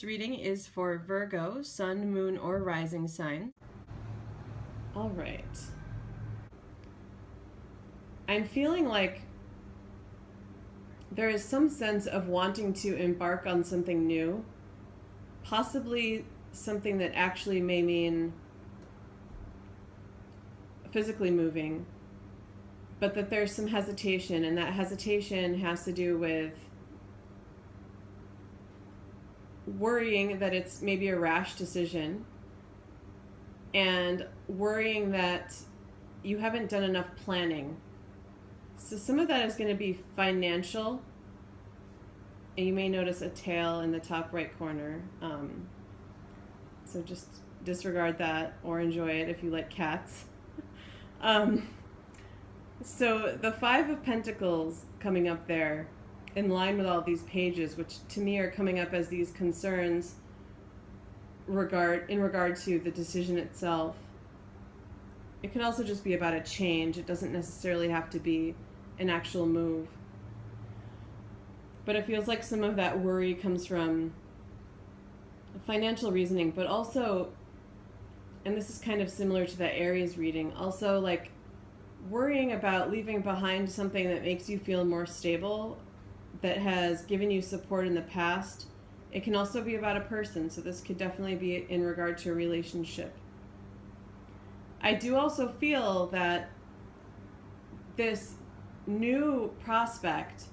reading is for Virgo, Sun, Moon, or Rising sign. All right. I'm feeling like there is some sense of wanting to embark on something new, possibly something that actually may mean physically moving, but that there's some hesitation, and that hesitation has to do with worrying that it's maybe a rash decision and worrying that you haven't done enough planning. So some of that is going to be financial, and you may notice a tail in the top right corner. So just disregard that or enjoy it if you like cats. So the Five of Pentacles coming up there in line with all these pages, which to me are coming up as these concerns in regard to the decision itself. It can also just be about a change. It doesn't necessarily have to be an actual move. But it feels like some of that worry comes from financial reasoning, but also, and this is kind of similar to that Aries reading, also like worrying about leaving behind something that makes you feel more stable, that has given you support in the past. It can also be about a person, so this could definitely be in regard to a relationship. I do also feel that this new prospect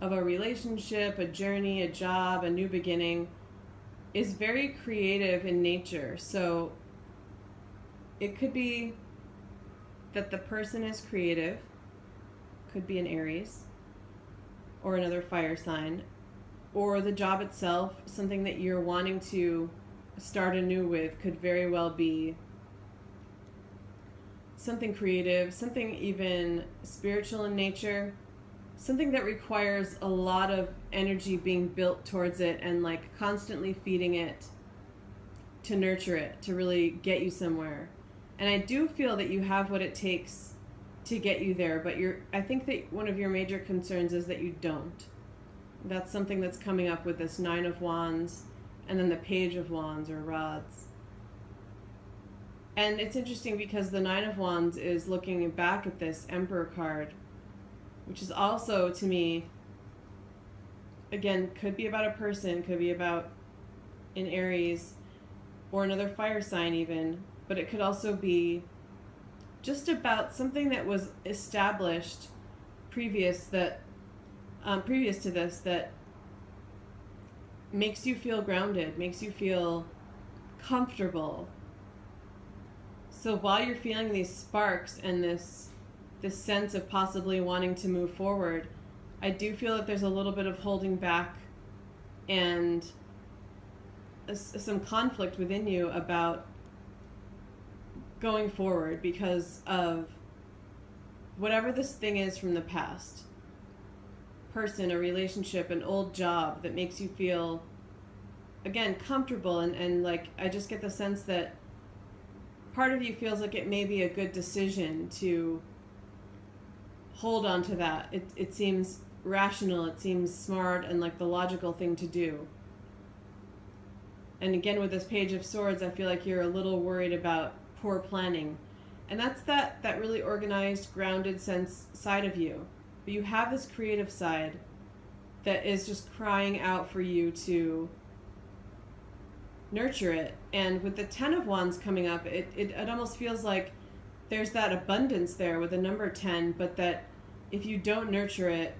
of a relationship, a journey, a job, a new beginning is very creative in nature. So it could be that the person is creative, could be an Aries or another fire sign, or the job itself, something that you're wanting to start anew with, could very well be something creative, something even spiritual in nature, something that requires a lot of energy being built towards it and like constantly feeding it to nurture it, to really get you somewhere. And I do feel that you have what it takes to get you there, but I think that one of your major concerns is that you don't. That's something that's coming up with this Nine of Wands and then the Page of Wands or Rods. And it's interesting because the Nine of Wands is looking back at this Emperor card, which is also, to me, again, could be about a person, could be about an Aries or another fire sign even, but it could also be just about something that was established previous to this, that makes you feel grounded, makes you feel comfortable. So while you're feeling these sparks and this sense of possibly wanting to move forward, I do feel that there's a little bit of holding back and some conflict within you about going forward because of whatever this thing is from the past. Person, a relationship, an old job that makes you feel, again, comfortable, and like I just get the sense that part of you feels like it may be a good decision to hold on to that. It seems rational, it seems smart, and like the logical thing to do. And again, with this Page of Swords, I feel like you're a little worried about poor planning. And that's that really organized, grounded side of you. But you have this creative side that is just crying out for you to nurture it. And with the Ten of Wands coming up, it almost feels like there's that abundance there with the number 10, but that if you don't nurture it,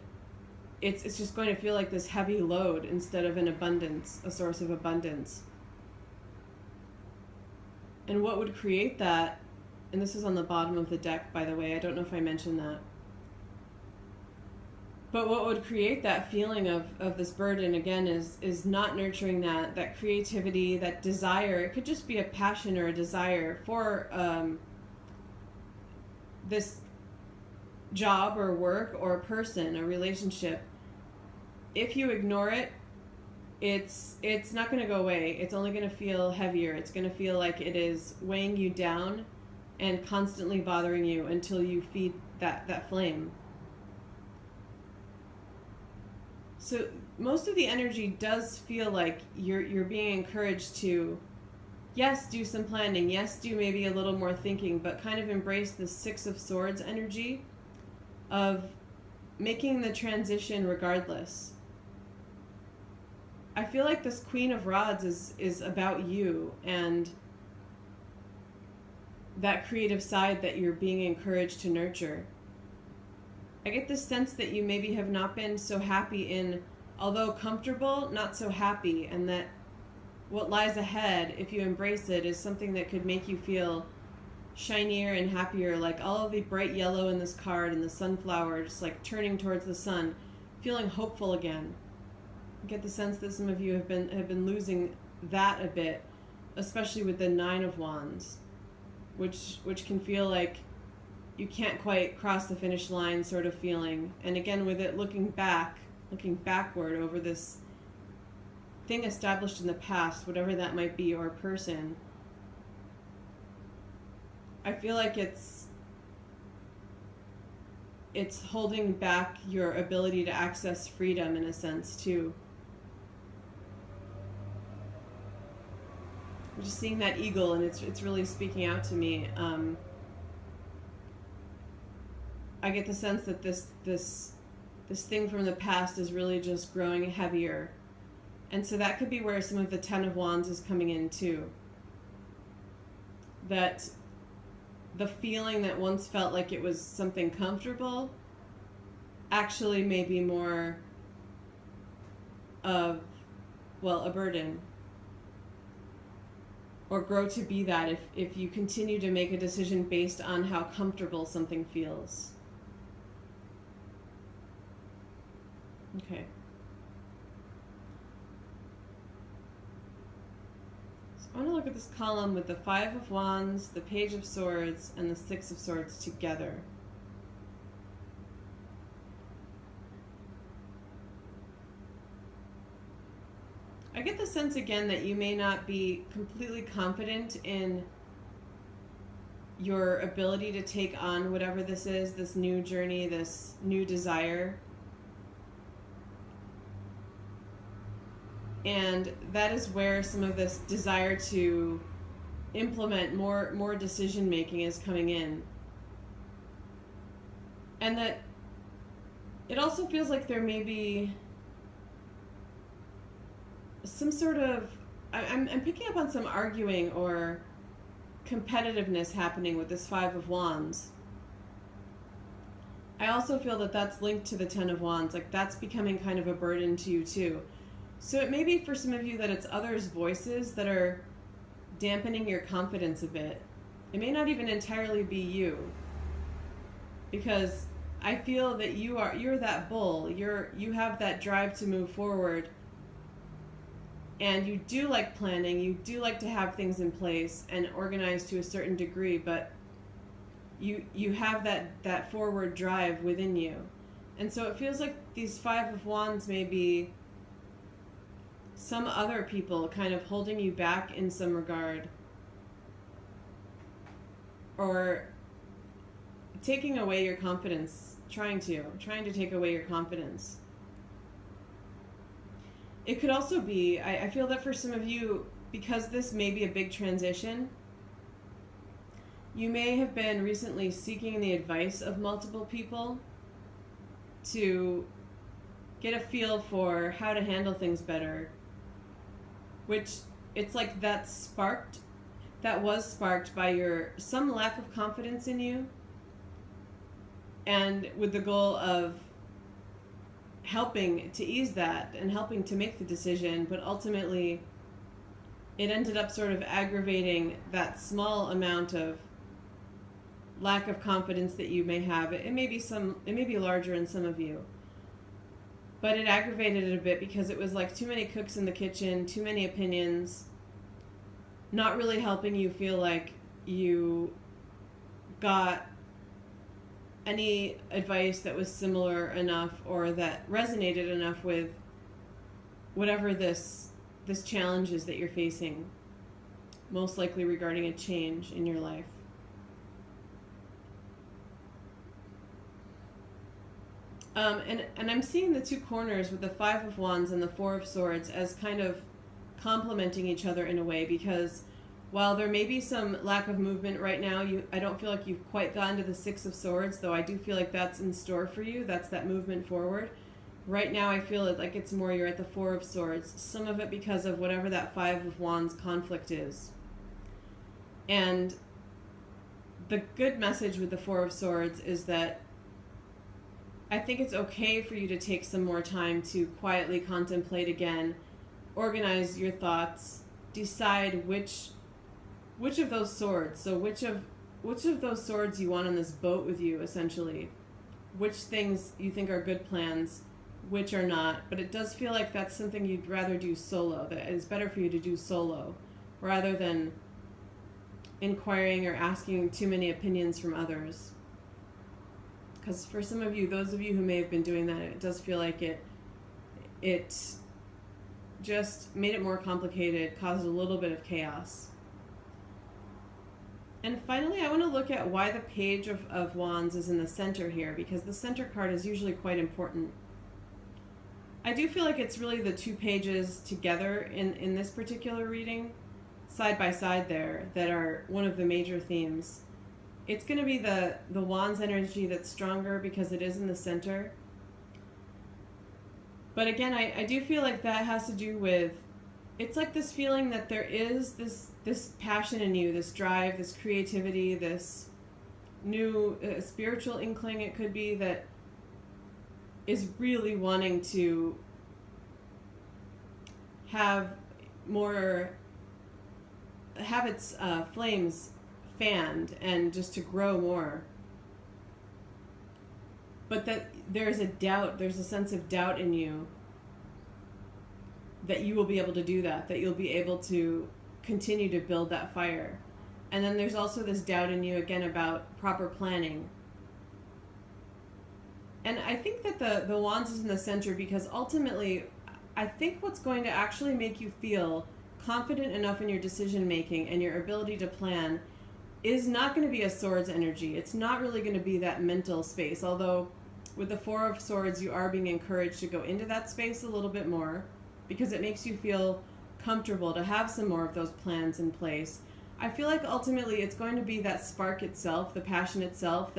it's just going to feel like this heavy load instead of an abundance, a source of abundance. And what would create that, and this is on the bottom of the deck, by the way, I don't know if I mentioned that, but what would create that feeling of this burden, again, is not nurturing that creativity, that desire. It could just be a passion or a desire for this job or work or a person, a relationship. If you ignore it, it's not going to go away. It's only going to feel heavier. It's going to feel like it is weighing you down and constantly bothering you until you feed that flame. So most of the energy does feel like you're being encouraged to, yes, do some planning, yes, do maybe a little more thinking, but kind of embrace the Six of Swords energy of making the transition regardless. I feel like this Queen of Rods is about you and that creative side that you're being encouraged to nurture. I get this sense that you maybe have not been so happy in, although comfortable, not so happy, and that what lies ahead, if you embrace it, is something that could make you feel shinier and happier, like all of the bright yellow in this card and the sunflower just like turning towards the sun, feeling hopeful again. I get the sense that some of you have been losing that a bit, especially with the Nine of Wands, which can feel like you can't quite cross the finish line sort of feeling. And again, with it looking backward over this thing established in the past, whatever that might be, or person, I feel like it's holding back your ability to access freedom in a sense too. I'm just seeing that eagle, and it's really speaking out to me. I get the sense that this thing from the past is really just growing heavier. And so that could be where some of the Ten of Wands is coming in too. That the feeling that once felt like it was something comfortable actually may be more of, well, a burden. Or grow to be that if you continue to make a decision based on how comfortable something feels. Okay. So I want to look at this column with the Five of Wands, the Page of Swords, and the Six of Swords together. I get the sense again that you may not be completely confident in your ability to take on whatever this is, this new journey, this new desire. And that is where some of this desire to implement more decision making is coming in. And that it also feels like there may be some sort of, I'm picking up on some arguing or competitiveness happening with this Five of Wands. I also feel that that's linked to the Ten of Wands, like that's becoming kind of a burden to you too. So it may be for some of you that it's others' voices that are dampening your confidence a bit. It may not even entirely be you, because I feel that you're that bull. You have that drive to move forward, and you do like planning. You do like to have things in place and organized to a certain degree, but you have that forward drive within you, and so it feels like these Five of Wands may be some other people kind of holding you back in some regard, or taking away your confidence, trying to take away your confidence. It could also be, I feel that for some of you, because this may be a big transition, you may have been recently seeking the advice of multiple people to get a feel for how to handle things better, which it's like that was sparked by some lack of confidence in you, and with the goal of helping to ease that and helping to make the decision, but ultimately it ended up sort of aggravating that small amount of lack of confidence that you may have. It may be larger in some of you, but it aggravated it a bit because it was like too many cooks in the kitchen, too many opinions, not really helping you feel like you got any advice that was similar enough or that resonated enough with whatever this challenge is that you're facing, most likely regarding a change in your life. And I'm seeing the two corners with the Five of Wands and the Four of Swords as kind of complementing each other in a way, because while there may be some lack of movement right now, I don't feel like you've quite gotten to the Six of Swords, though I do feel like that's in store for you. That's that movement forward. Right now I feel it like it's more you're at the Four of Swords, some of it because of whatever that Five of Wands conflict is. And the good message with the Four of Swords is that I think it's okay for you to take some more time to quietly contemplate again, organize your thoughts, decide which of those swords, so which of those swords you want on this boat with you, essentially. Which things you think are good plans, which are not. But it does feel like that's something you'd rather do solo, that it's better for you to do solo, rather than inquiring or asking too many opinions from others. Because for some of you, those of you who may have been doing that, it does feel like it just made it more complicated, caused a little bit of chaos. And finally, I want to look at why the Page of Wands is in the center here, because the center card is usually quite important. I do feel like it's really the two pages together in this particular reading, side by side there, that are one of the major themes. It's going to be the Wands energy that's stronger because it is in the center. But again, I do feel like that has to do with, it's like this feeling that there is this passion in you, this drive, this creativity, this new spiritual inkling it could be, that is really wanting to have its flames fanned and just to grow more. But that there's a sense of doubt in you that you will be able to do that you'll be able to continue to build that fire. And then there's also this doubt in you again about proper planning. And I think that the Wands is in the center because ultimately I think what's going to actually make you feel confident enough in your decision making and your ability to plan is not going to be a Swords energy. It's not really going to be that mental space, although with the Four of Swords you are being encouraged to go into that space a little bit more because it makes you feel comfortable to have some more of those plans in place. I feel like ultimately it's going to be that spark itself, the passion itself,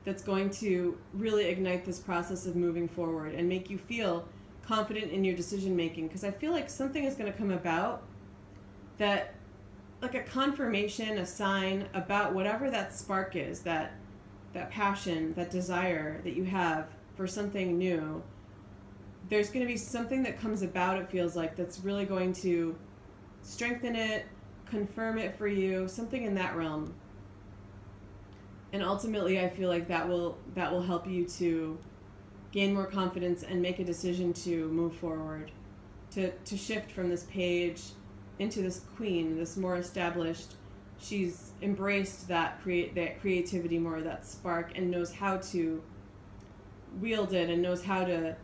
that's going to really ignite this process of moving forward and make you feel confident in your decision making, because I feel like something is going to come about that, like a confirmation, a sign about whatever that spark is, that passion, that desire that you have for something new. There's going to be something that comes about, it feels like, that's really going to strengthen it, confirm it for you, something in that realm. And ultimately I feel like that will help you to gain more confidence and make a decision to move forward, to shift from this Page into this Queen, this more established. She's embraced that creativity more, that spark, and knows how to wield it and knows how to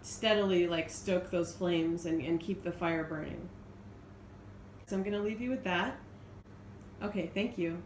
steadily stoke those flames and keep the fire burning. So I'm going to leave you with that. Okay, thank you.